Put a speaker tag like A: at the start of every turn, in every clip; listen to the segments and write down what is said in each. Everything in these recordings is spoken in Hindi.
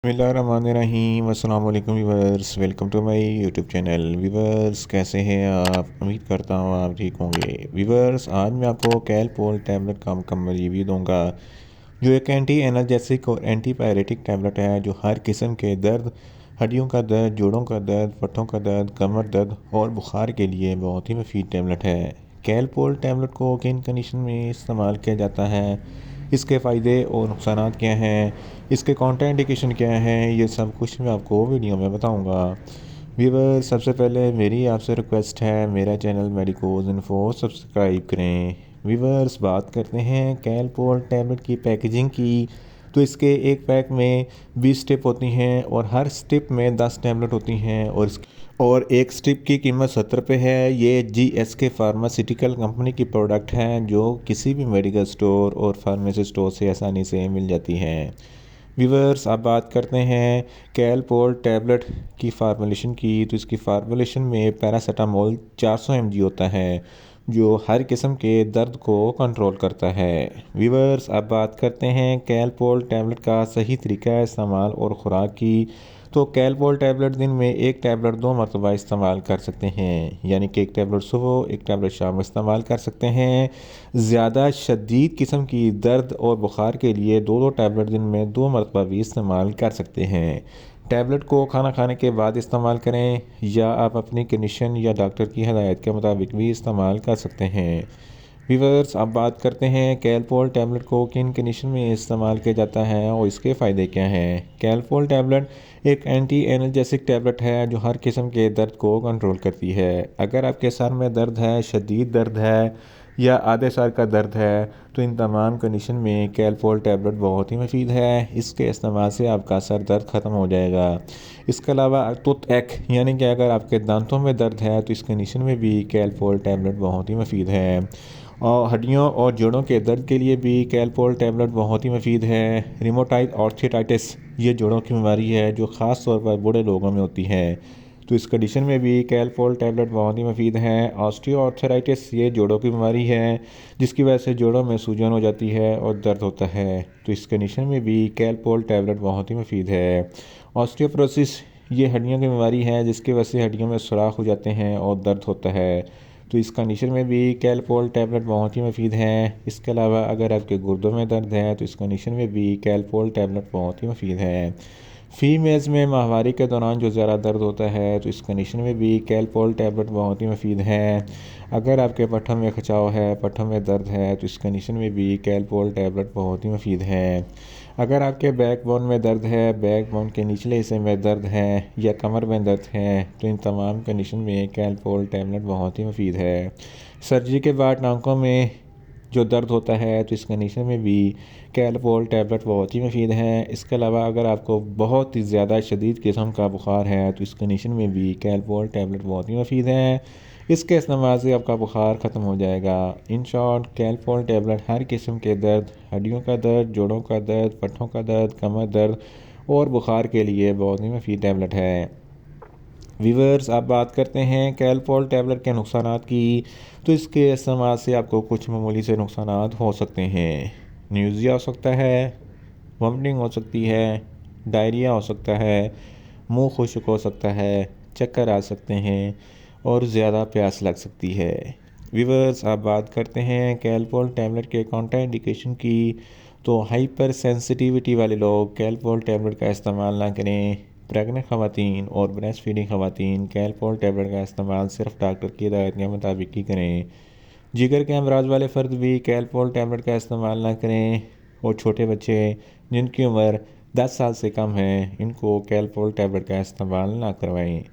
A: बिस्मिल्लाहिर्रहमानिर्रहीम अस्सलाम वालेकुम viewers, welcome to my YouTube channel. Viewers, कैसे हैं आप? उम्मीद करता हूँ आप ठीक होंगे। व्यूअर्स, आज मैं आपको कैलपोल टैबलेट का मुकम्मल रिव्यू दूंगा, जो एक एंटी एनर्जेसिक और एंटीपायरेटिक टैबलेट है जो हर किस्म के दर्द, हड्डियों का दर्द, जोड़ों का दर्द, पट्टों का दर्द, कमर दर्द और बुखार के लिए बहुत ही मुफीद टैबलेट है। कैलपोल टैबलेट को किन कंडीशन में इस्तेमाल किया जाता है, इसके फ़ायदे और नुकसान क्या हैं, इसके कॉन्ट्राइंडिकेशन क्या हैं, ये सब कुछ मैं आपको वीडियो में बताऊंगा। व्यूअर्स, सबसे पहले मेरी आपसे रिक्वेस्ट है, मेरा चैनल मेडिकोज इन्फो सब्सक्राइब करें। व्यूअर्स, बात करते हैं कैलपोल टैबलेट की पैकेजिंग की। तो इसके एक पैक में 20 स्टेप होती हैं और हर स्टेप में 10 टैबलेट होती हैं और एक स्ट्रिप की कीमत 70 रुपये है। ये GSK फार्मास्यूटिकल कंपनी की प्रोडक्ट हैं जो किसी भी मेडिकल स्टोर और फार्मेसी स्टोर से आसानी से मिल जाती हैं। व्यूअर्स, अब बात करते हैं कैलपोल टैबलेट की फार्मूलेशन की। तो इसकी फार्मूलेशन में पैरासीटामोल 400 mg होता है जो हर किस्म के दर्द को कंट्रोल करता है। व्यूअर्स, अब बात करते हैं कैलपोल टैबलेट का सही तरीका इस्तेमाल और ख़ुराक की। तो कैलपोल टैबलेट दिन में एक टैबलेट 2 मरतबा इस्तेमाल कर सकते हैं, यानी कि एक टैबलेट सुबह, एक टैबलेट शाम में इस्तेमाल कर सकते हैं। ज़्यादा शदीद किस्म की दर्द और बुखार के लिए 2-2 टैबलेट दिन में 2 मरतबा भी इस्तेमाल कर सकते हैं। टैबलेट को खाना खाने के बाद इस्तेमाल करें या आप अपनी कंडीशन या डॉक्टर की हदायत के मुताबिक भी इस्तेमाल कर सकते हैं। व्यूअर्स, अब बात करते हैं कैलपोल टैबलेट को किन कंडीशन में इस्तेमाल किया जाता है और इसके फ़ायदे क्या हैं। कैलपोल टैबलेट एक एंटी एनर्जेसिक टैबलेट है जो हर किस्म के दर्द को कंट्रोल करती है। अगर आपके सर में दर्द है, शदीद दर्द है या आधे सर का दर्द है, तो इन तमाम कंडीशन में कैलपोल टैबलेट बहुत ही मुफीद है। इसके इस्तेमाल से आपका सर दर्द ख़त्म हो जाएगा। इसके अलावा टूथ एक, यानी कि अगर आपके दांतों में दर्द है तो इस कंडीशन में भी कैलपोल टैबलेट बहुत ही मुफीद है। और हड्डियों और जोड़ों के दर्द के लिए भी कैलपोल टैबलेट बहुत ही मुफीद है। रिमोटाइड आर्थराइटिस, ये जोड़ों की बीमारी है जो ख़ास तौर पर बूढ़े लोगों में होती है, तो इस कंडीशन में भी कैलपोल टैबलेट बहुत ही मुफीद है। ऑस्टियोआर्थराइटिस, ये जोड़ों की बीमारी है जिसकी वजह से जोड़ों में सूजन हो जाती है और दर्द होता है, तो इस कंडीशन में भी कैलपोल टैबलेट बहुत ही मुफीद है। ऑस्टियोपोरोसिस, ये हड्डियों की बीमारी है जिसकी वजह से हड्डियों में सुराख हो जाते हैं और दर्द होता है, तो इस कंडीशन में भी कैलपोल टैबलेट बहुत ही मुफीद है। इसके अलावा अगर आपके गुर्दों में दर्द है तो इस कंडीशन में भी कैलपोल टैबलेट बहुत ही मुफीद है। फीमेल्स में माहवारी के दौरान जो ज़्यादा दर्द होता है तो इस कंडीशन में भी कैलपोल टैबलेट बहुत ही मुफीद है। अगर आपके पट्ठों में खिंचाव है, पट्ठों में दर्द है, तो इस कंडीशन में भी कैलपोल टैबलेट बहुत ही मुफीद है। अगर आपके बैक बोन में दर्द है, बैक बोन के निचले हिस्से में दर्द है या कमर में दर्द है, तो इन तमाम कंडीशन में कैलपोल टैबलेट बहुत ही मुफीद है। सर्जरी के बाद टांकों में जो दर्द होता है तो इस कंडीशन में भी कैलपोल टैबलेट बहुत ही मुफीद है। इसके अलावा अगर आपको बहुत ही ज़्यादा शदीद किस्म का बुखार है तो इस कंडीशन में भी कैलपोल टैबलेट बहुत ही मुफीद है। इसके इस्तेमाल से आपका बुखार ख़त्म हो जाएगा। इन शॉर्ट, कैलपोल टैबलेट हर किस्म के दर्द, हड्डियों का दर्द, जोड़ों का दर्द, पट्ठों का दर्द, कमर दर्द और बुखार के लिए बहुत ही मुफीद टैबलेट है। व्यूअर्स, आप बात करते हैं कैलपोल टैबलेट के नुकसानात की। तो इसके इस्तेमाल से आपको कुछ मामूली से नुकसानात हो सकते हैं। न्यूज़िया हो सकता है, वॉमिटिंग हो सकती है, डायरिया हो सकता है, मुंह खुश्क हो सकता है, चक्कर आ सकते हैं और ज़्यादा प्यास लग सकती है। व्यूअर्स, आप बात करते हैं कैलपोल टैबलेट के कॉन्ट्राइंडिकेशन की। तो हाइपर सेंसिटिविटी वाले लोग कैलपोल टैबलेट का इस्तेमाल ना करें। प्रेग्नेंट ख़वातीन और ब्रेस्ट फीडिंग ख़वातीन कैलपोल टैबलेट का इस्तेमाल सिर्फ डॉक्टर की हिदायत के मुताबिक ही करें। जिगर के अमराज वाले फ़र्द भी कैलपोल टैबलेट का इस्तेमाल ना करें और छोटे बच्चे जिनकी उम्र 10 साल से कम है, इनको कैलपोल टैबलेट का इस्तेमाल ना करवाएं।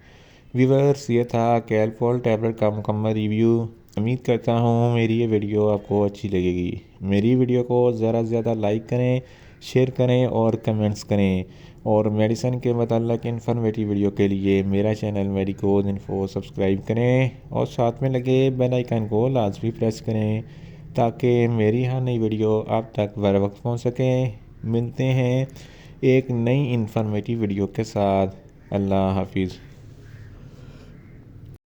A: व्यूअर्स, ये था कैलपोल टैबलेट का मुकम्मल रिव्यू। उम्मीद करता हूँ मेरी ये वीडियो आपको अच्छी लगेगी। मेरी वीडियो को ज़्यादा से ज़्यादा लाइक करें, शेयर करें और कमेंट्स करें। और मेडिसिन के मतलब इन्फॉर्मेटिव वीडियो के लिए मेरा चैनल मेडिकोज इन्फो सब्सक्राइब करें और साथ में लगे बेल आइकन को लाजमी प्रेस करें ताकि मेरी हर नई वीडियो आप तक बर वक्त पहुँच सके। मिलते हैं एक नई इन्फॉर्मेटिव वीडियो के साथ। अल्लाह हाफिज़।